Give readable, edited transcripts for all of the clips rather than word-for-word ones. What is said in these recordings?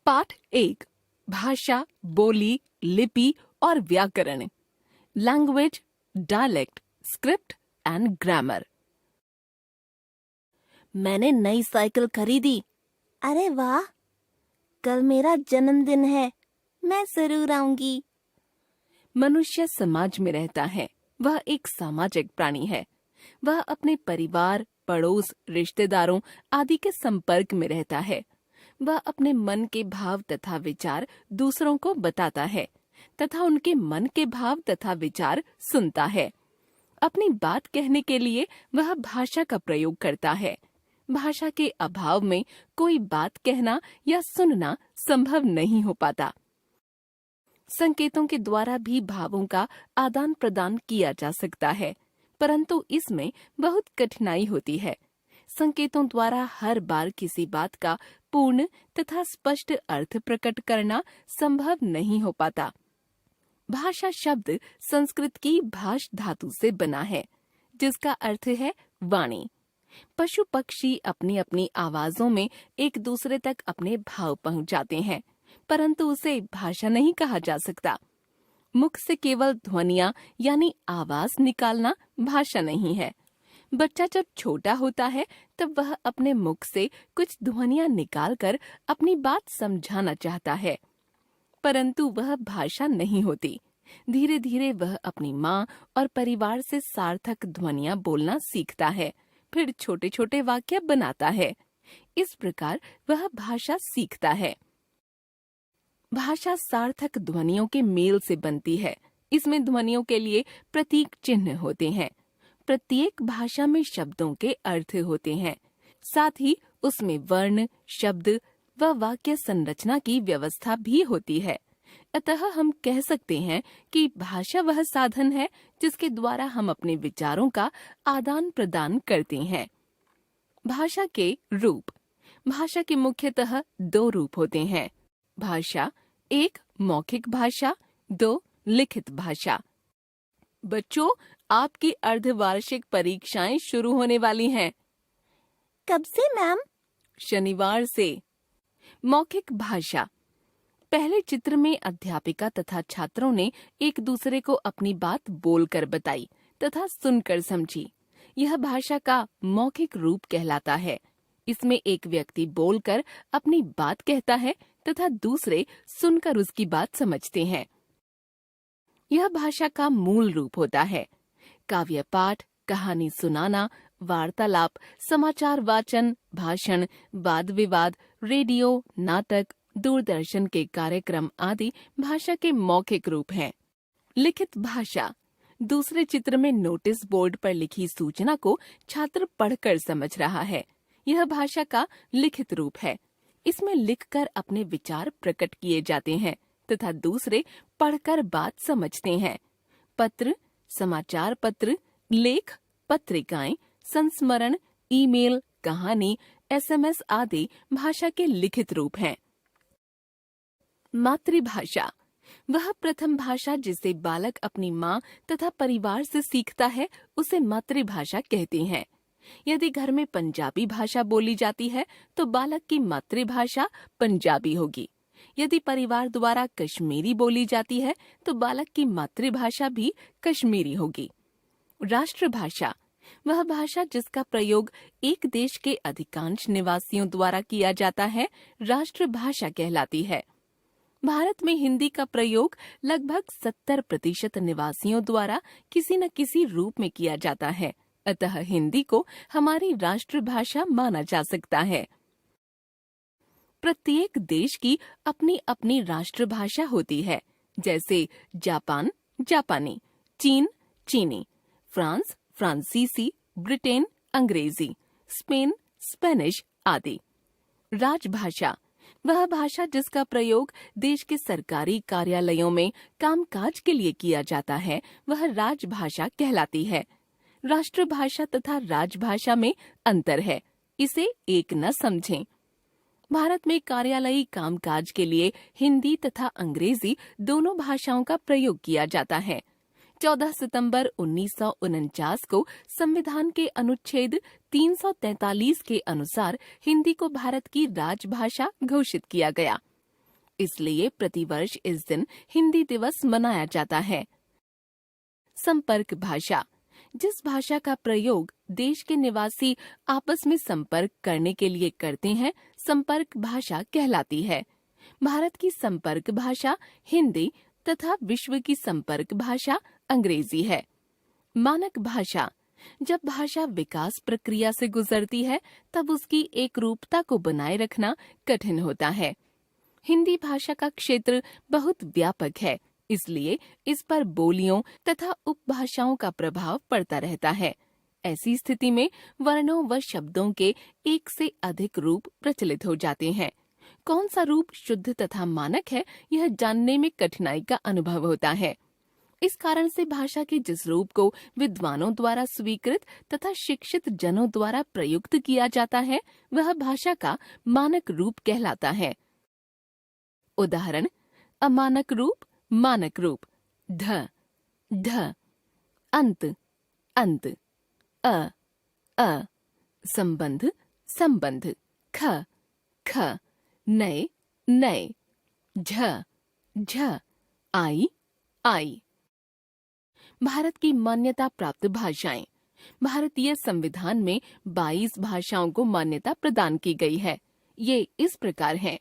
पाठ 1 भाषा, बोली, लिपि और व्याकरण। Language, dialect, script and grammar. मैंने नई साइकिल खरीदी। अरे वाह! कल मेरा जन्मदिन है, मैं जरूर आऊंगी। मनुष्य समाज में रहता है। वह एक सामाजिक प्राणी है। वह अपने परिवार, पड़ोस, रिश्तेदारों आदि के संपर्क में रहता है। वह अपने मन के भाव तथा विचार दूसरों को बताता है तथा उनके मन के भाव तथा विचार सुनता है। अपनी बात कहने के लिए वह भाषा का प्रयोग करता है। भाषा के अभाव में कोई बात कहना या सुनना संभव नहीं हो पाता। संकेतों के द्वारा भी भावों का आदान प्रदान किया जा सकता है, परंतु इसमें बहुत कठिनाई होती है। संकेतों द्वारा हर बार किसी बात का पूर्ण तथा स्पष्ट अर्थ प्रकट करना संभव नहीं हो पाता। भाषा शब्द संस्कृत की भाष धातु से बना है, जिसका अर्थ है वाणी। पशु पक्षी अपनी अपनी आवाजों में एक दूसरे तक अपने भाव पहुंचाते हैं, परंतु उसे भाषा नहीं कहा जा सकता। मुख से केवल ध्वनियां यानी आवाज निकालना भाषा नहीं है। बच्चा जब छोटा होता है तब वह अपने मुख से कुछ ध्वनियां निकालकर अपनी बात समझाना चाहता है, परंतु वह भाषा नहीं होती। धीरे धीरे वह अपनी माँ और परिवार से सार्थक ध्वनियां बोलना सीखता है, फिर छोटे छोटे वाक्य बनाता है। इस प्रकार वह भाषा सीखता है। भाषा सार्थक ध्वनियों के मेल से बनती है। इसमें ध्वनियों के लिए प्रतीक चिन्ह होते हैं। प्रत्येक भाषा में शब्दों के अर्थ होते हैं, साथ ही उसमें वर्ण, शब्द व वाक्य संरचना की व्यवस्था भी होती है। अतः हम कह सकते हैं कि भाषा वह साधन है जिसके द्वारा हम अपने विचारों का आदान प्रदान करते हैं। भाषा के रूप। भाषा के मुख्यतः 2 रूप होते हैं। भाषा 1 मौखिक भाषा, 2 लिखित भाषा। बच्चों, आपकी अर्धवार्षिक परीक्षाएं शुरू होने वाली हैं। कब से मैम? शनिवार से। मौखिक भाषा। पहले चित्र में अध्यापिका तथा छात्रों ने एक दूसरे को अपनी बात बोलकर बताई तथा सुनकर समझी। यह भाषा का मौखिक रूप कहलाता है। इसमें एक व्यक्ति बोलकर अपनी बात कहता है तथा दूसरे सुनकर उसकी बात समझते हैं। यह भाषा का मूल रूप होता है। काव्य पाठ, कहानी सुनाना, वार्तालाप, समाचार वाचन, भाषण, वाद विवाद, रेडियो, नाटक, दूरदर्शन के कार्यक्रम आदि भाषा के मौखिक रूप हैं। लिखित भाषा। दूसरे चित्र में नोटिस बोर्ड पर लिखी सूचना को छात्र पढ़कर समझ रहा है। यह भाषा का लिखित रूप है। इसमें लिखकर अपने विचार प्रकट किए जाते हैं तथा दूसरे पढ़कर बात समझते हैं। पत्र, समाचार पत्र, लेख, पत्रिकाएं, संस्मरण, ईमेल, कहानी, एसएमएस आदि भाषा के लिखित रूप हैं। मातृभाषा। वह प्रथम भाषा जिसे बालक अपनी माँ तथा परिवार से सीखता है, उसे मातृभाषा कहते हैं। यदि घर में पंजाबी भाषा बोली जाती है तो बालक की मातृभाषा पंजाबी होगी। यदि परिवार द्वारा कश्मीरी बोली जाती है तो बालक की मातृभाषा भी कश्मीरी होगी। राष्ट्रभाषा। वह भाषा जिसका प्रयोग एक देश के अधिकांश निवासियों द्वारा किया जाता है, राष्ट्रभाषा कहलाती है। भारत में हिंदी का प्रयोग लगभग 70% निवासियों द्वारा किसी न किसी रूप में किया जाता है। अतः हिंदी को हमारी राष्ट्रभाषा माना जा सकता है। प्रत्येक देश की अपनी अपनी राष्ट्रभाषा होती है, जैसे जापान जापानी, चीन चीनी, फ्रांस फ्रांसीसी, ब्रिटेन अंग्रेजी, स्पेन स्पेनिश आदि। राजभाषा। वह भाषा जिसका प्रयोग देश के सरकारी कार्यालयों में कामकाज के लिए किया जाता है, वह राजभाषा कहलाती है। राष्ट्रभाषा तथा राजभाषा में अंतर है, इसे एक न समझें। भारत में कार्यालयी कामकाज के लिए हिंदी तथा अंग्रेजी दोनों भाषाओं का प्रयोग किया जाता है। 14 सितंबर 1949 को संविधान के अनुच्छेद 343 के अनुसार हिंदी को भारत की राजभाषा घोषित किया गया। इसलिए प्रतिवर्ष इस दिन हिंदी दिवस मनाया जाता है। संपर्क भाषा, जिस भाषा का प्रयोग देश के निवासी आपस में संपर्क करने के लिए करते हैं, संपर्क भाषा कहलाती है। भारत की संपर्क भाषा हिंदी तथा विश्व की संपर्क भाषा अंग्रेजी है। मानक भाषा, जब भाषा विकास प्रक्रिया से गुजरती है तब उसकी एक रूपता को बनाए रखना कठिन होता है। हिंदी भाषा का क्षेत्र बहुत व्यापक है, इसलिए इस पर बोलियों तथा उपभाषाओं का प्रभाव पड़ता रहता है। ऐसी स्थिति में वर्णों व शब्दों के एक से अधिक रूप प्रचलित हो जाते हैं। कौन सा रूप शुद्ध तथा मानक है, यह जानने में कठिनाई का अनुभव होता है। इस कारण से भाषा के जिस रूप को विद्वानों द्वारा स्वीकृत तथा शिक्षित जनों द्वारा प्रयुक्त किया जाता है, वह भाषा का मानक रूप कहलाता है। उदाहरण: अमानक रूप, मानक रूप। ध, ढ, अंत, अंत। अ, संबंध, संबंध। ख, ख, नए, नए। झ, झ, आई, आई। भारत की मान्यता प्राप्त भाषाएं। भारतीय संविधान में 22 भाषाओं को मान्यता प्रदान की गई है। ये इस प्रकार हैं: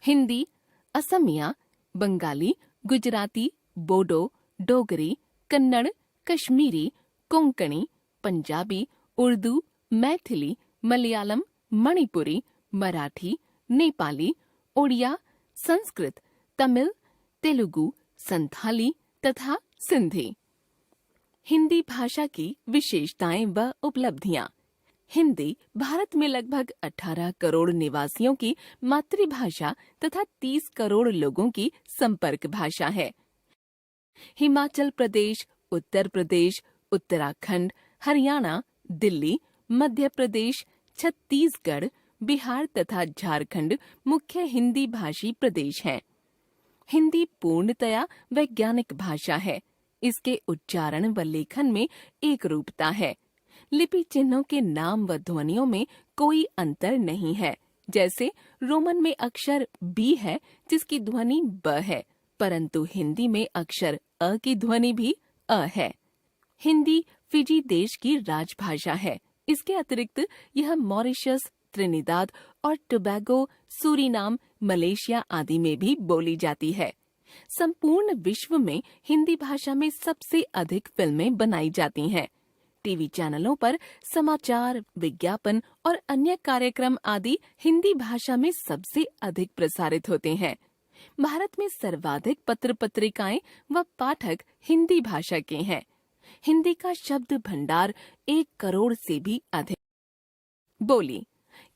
हिंदी, असमिया, बंगाली, गुजराती, बोडो, डोगरी, कन्नड़, कश्मीरी, कोंकणी, पंजाबी, उर्दू, मैथिली, मलयालम, मणिपुरी, मराठी, नेपाली, ओडिया, संस्कृत, तमिल, तेलुगु, संथाली तथा सिंधी। हिंदी भाषा की विशेषताएं व उपलब्धियां। हिंदी भारत में लगभग 18 करोड़ निवासियों की मातृभाषा तथा 30 करोड़ लोगों की संपर्क भाषा है। हिमाचल प्रदेश, उत्तर प्रदेश, उत्तराखंड, हरियाणा, दिल्ली, मध्य प्रदेश, छत्तीसगढ़, बिहार तथा झारखंड मुख्य हिंदी भाषी प्रदेश हैं। हिंदी पूर्णतया वैज्ञानिक भाषा है। इसके उच्चारण व लेखन में एक रूपता है। लिपि चिन्हों के नाम व ध्वनियों में कोई अंतर नहीं है। जैसे रोमन में अक्षर बी है जिसकी ध्वनि ब है, परंतु हिंदी में अक्षर अ की ध्वनि भी अ है। हिंदी फिजी देश की राजभाषा है। इसके अतिरिक्त यह मॉरिशस, त्रिनिदाद और टोबैगो, सूरीनाम, मलेशिया आदि में भी बोली जाती है। संपूर्ण विश्व में हिंदी भाषा में सबसे अधिक फिल्में बनाई जाती हैं। टीवी चैनलों पर समाचार, विज्ञापन और अन्य कार्यक्रम आदि हिंदी भाषा में सबसे अधिक प्रसारित होते हैं। भारत में सर्वाधिक पत्र पत्रिकाएं व पाठक हिंदी भाषा के हैं। हिंदी का शब्द भंडार 1 करोड़ से भी अधिक। बोली,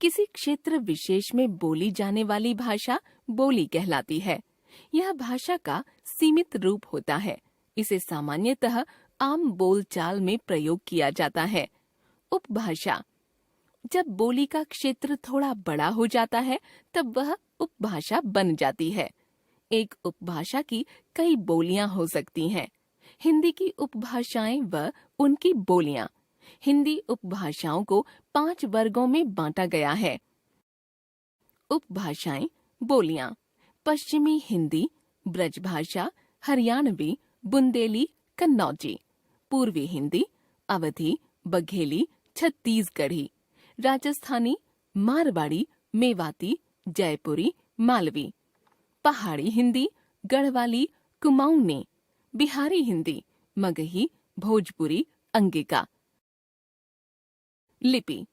किसी क्षेत्र विशेष में बोली जाने वाली भाषा बोली कहलाती है। यह भाषा का सीमित रूप होता है। इसे सामान्यतः आम बोलचाल में प्रयोग किया जाता है। उपभाषा, जब बोली का क्षेत्र थोड़ा बड़ा हो जाता है तब वह उपभाषा बन जाती है। एक उपभाषा की कई बोलियां हो सकती हैं। हिंदी की उपभाषाएं व उनकी बोलियां। हिंदी उपभाषाओं को 5 वर्गों में बांटा गया है। उपभाषाएं, बोलियां: पश्चिमी हिंदी, ब्रजभाषा, हरियाणवी, बुंदेली, कन्नौजी। पूर्वी हिंदी, अवधी, बघेली, छत्तीसगढ़ी, राजस्थानी, मारवाड़ी, मेवाती, जयपुरी, मालवी। पहाड़ी हिंदी, गढ़वाली, कुमाऊनी। बिहारी हिंदी, मगही, भोजपुरी, अंगिका। लिपि,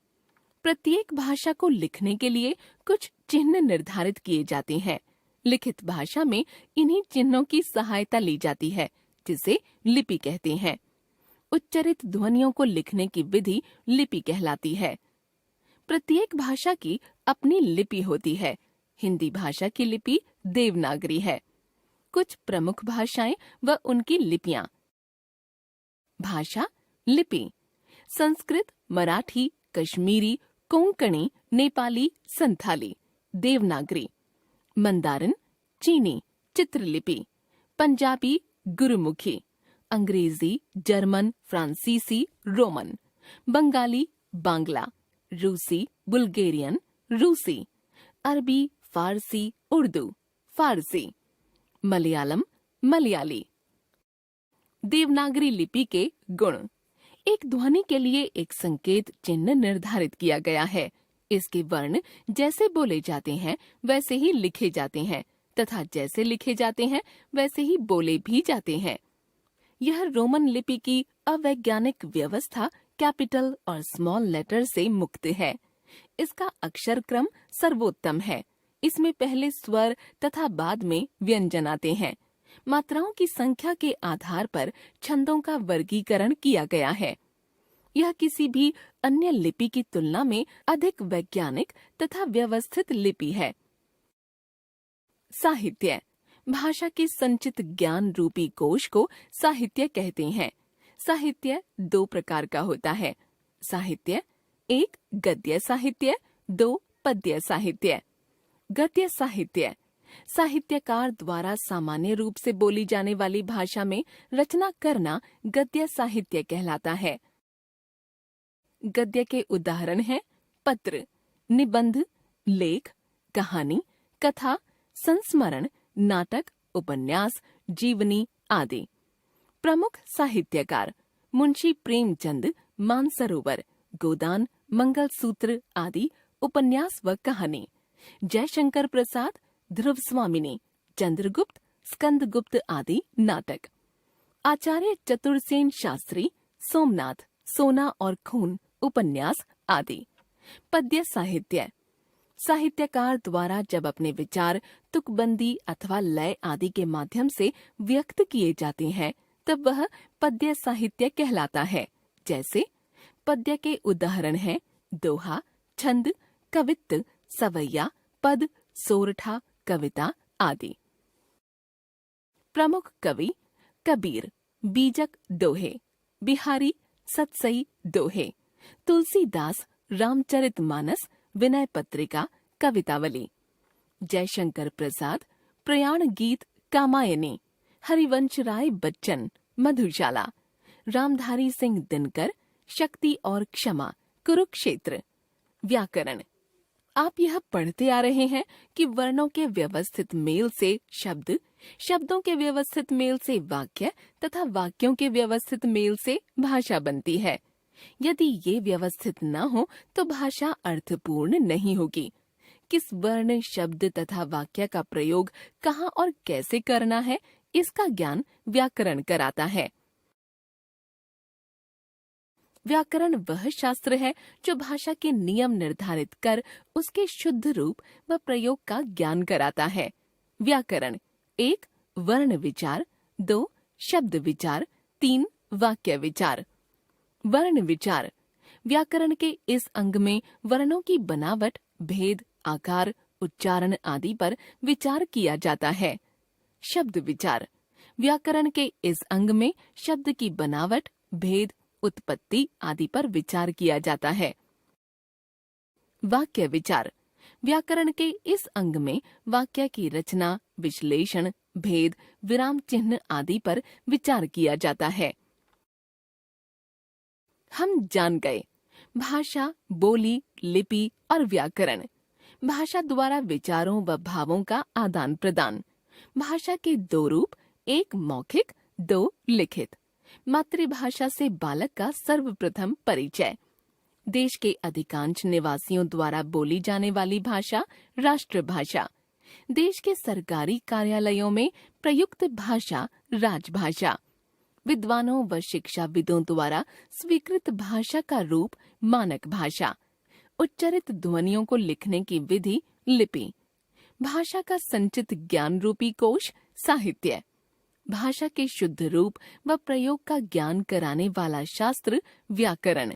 प्रत्येक भाषा को लिखने के लिए कुछ चिन्ह निर्धारित किए जाते हैं। लिखित भाषा में इन्हीं चिन्हों की सहायता ली जाती है, जिसे लिपि कहते हैं। उच्चरित ध्वनियों को लिखने की विधि लिपि कहलाती है। प्रत्येक भाषा की अपनी लिपि होती है। हिंदी भाषा की लिपि देवनागरी है। कुछ प्रमुख भाषाएं व उनकी लिपियां। भाषा, लिपि: संस्कृत, मराठी, कश्मीरी, कोंकणी, नेपाली, संथाली। देवनागरी। मंदारिन, चीनी, चित्रलिपि। पंजाबी, गुरुमुखी। अंग्रेजी, जर्मन, फ्रांसीसी, रोमन। बंगाली, बांग्ला। रूसी, बुल्गेरियन, रूसी। अरबी, फारसी, उर्दू। फारसी, मलयालम मलयाली। देवनागरी लिपि के गुण। एक ध्वनि के लिए एक संकेत चिन्ह निर्धारित किया गया है। इसके वर्ण जैसे बोले जाते हैं वैसे ही लिखे जाते हैं तथा जैसे लिखे जाते हैं वैसे ही बोले भी जाते हैं। यह रोमन लिपि की अवैज्ञानिक व्यवस्था कैपिटल और स्मॉल लेटर से मुक्त है। इसका अक्षर क्रम सर्वोत्तम है। इसमें पहले स्वर तथा बाद में व्यंजन आते हैं। मात्राओं की संख्या के आधार पर छंदों का वर्गीकरण किया गया है। यह किसी भी अन्य लिपि की तुलना में अधिक वैज्ञानिक तथा व्यवस्थित लिपि है। साहित्य। भाषा के संचित ज्ञान रूपी कोश को साहित्य कहते हैं। साहित्य दो प्रकार का होता है। साहित्य, एक गद्य साहित्य, दो पद्य साहित्य। गद्य साहित्य साहित्यकार द्वारा सामान्य रूप से बोली जाने वाली भाषा में रचना करना गद्य साहित्य कहलाता है। गद्य के उदाहरण हैं पत्र, निबंध, लेख, कहानी, कथा, संस्मरण, नाटक, उपन्यास, जीवनी आदि। प्रमुख साहित्यकार मुंशी प्रेमचंद, मानसरोवर, गोदान, मंगलसूत्र आदि उपन्यास व कहानी। जयशंकर प्रसाद, ध्रुव स्वामिनी, चंद्रगुप्त, स्कंदगुप्त आदि नाटक। आचार्य चतुरसेन शास्त्री, सोमनाथ, सोना और खून उपन्यास आदि। पद्य साहित्य साहित्यकार द्वारा जब अपने विचार तुकबंदी अथवा लय आदि के माध्यम से व्यक्त किए जाते हैं तब वह पद्य साहित्य कहलाता है। जैसे पद्य के उदाहरण हैं दोहा, छंद, कवित्त, सवैया, पद, सोरठा, कविता आदि। प्रमुख कवि कबीर, बीजक दोहे, बिहारी, सतसई दोहे, तुलसीदास, रामचरितमानस, विनय पत्रिका, कवितावली। जयशंकर प्रसाद, प्रयाण गीत, कामायनी, हरिवंश राय बच्चन, मधुशाला। रामधारी सिंह दिनकर, शक्ति और क्षमा, कुरुक्षेत्र। व्याकरण। आप यह पढ़ते आ रहे हैं कि वर्णों के व्यवस्थित मेल से शब्द, शब्दों के व्यवस्थित मेल से वाक्य तथा वाक्यों के व्यवस्थित मेल से भाषा बनती है। यदि ये व्यवस्थित न हो तो भाषा अर्थपूर्ण नहीं होगी। किस वर्ण, शब्द तथा वाक्य का प्रयोग कहाँ और कैसे करना है, इसका ज्ञान व्याकरण कराता है। व्याकरण वह शास्त्र है जो भाषा के नियम निर्धारित कर उसके शुद्ध रूप व प्रयोग का ज्ञान कराता है। व्याकरण 1. वर्ण विचार, 2. शब्द विचार, 3. वाक्य विचार। वर्ण विचार व्याकरण के इस अंग में वर्णों की बनावट, भेद, आकार, उच्चारण आदि पर विचार किया जाता है। शब्द विचार व्याकरण के इस अंग में शब्द की बनावट, भेद, उत्पत्ति आदि पर विचार किया जाता है। वाक्य विचार व्याकरण के इस अंग में वाक्य की रचना, विश्लेषण, भेद, विराम चिन्ह आदि पर विचार किया जाता है। हम जान गए भाषा, बोली, लिपि और व्याकरण। भाषा द्वारा विचारों व भावों का आदान प्रदान। भाषा के दो रूप, एक मौखिक, 2 लिखित। मातृभाषा से बालक का सर्वप्रथम परिचय। देश के अधिकांश निवासियों द्वारा बोली जाने वाली भाषा राष्ट्रभाषा। देश के सरकारी कार्यालयों में प्रयुक्त भाषा राजभाषा। विद्वानों व शिक्षाविदों द्वारा स्वीकृत भाषा का रूप मानक भाषा। उच्चारित ध्वनियों को लिखने की विधि लिपि। भाषा का संचित ज्ञान रूपी कोश साहित्य। भाषा के शुद्ध रूप व प्रयोग का ज्ञान कराने वाला शास्त्र व्याकरण।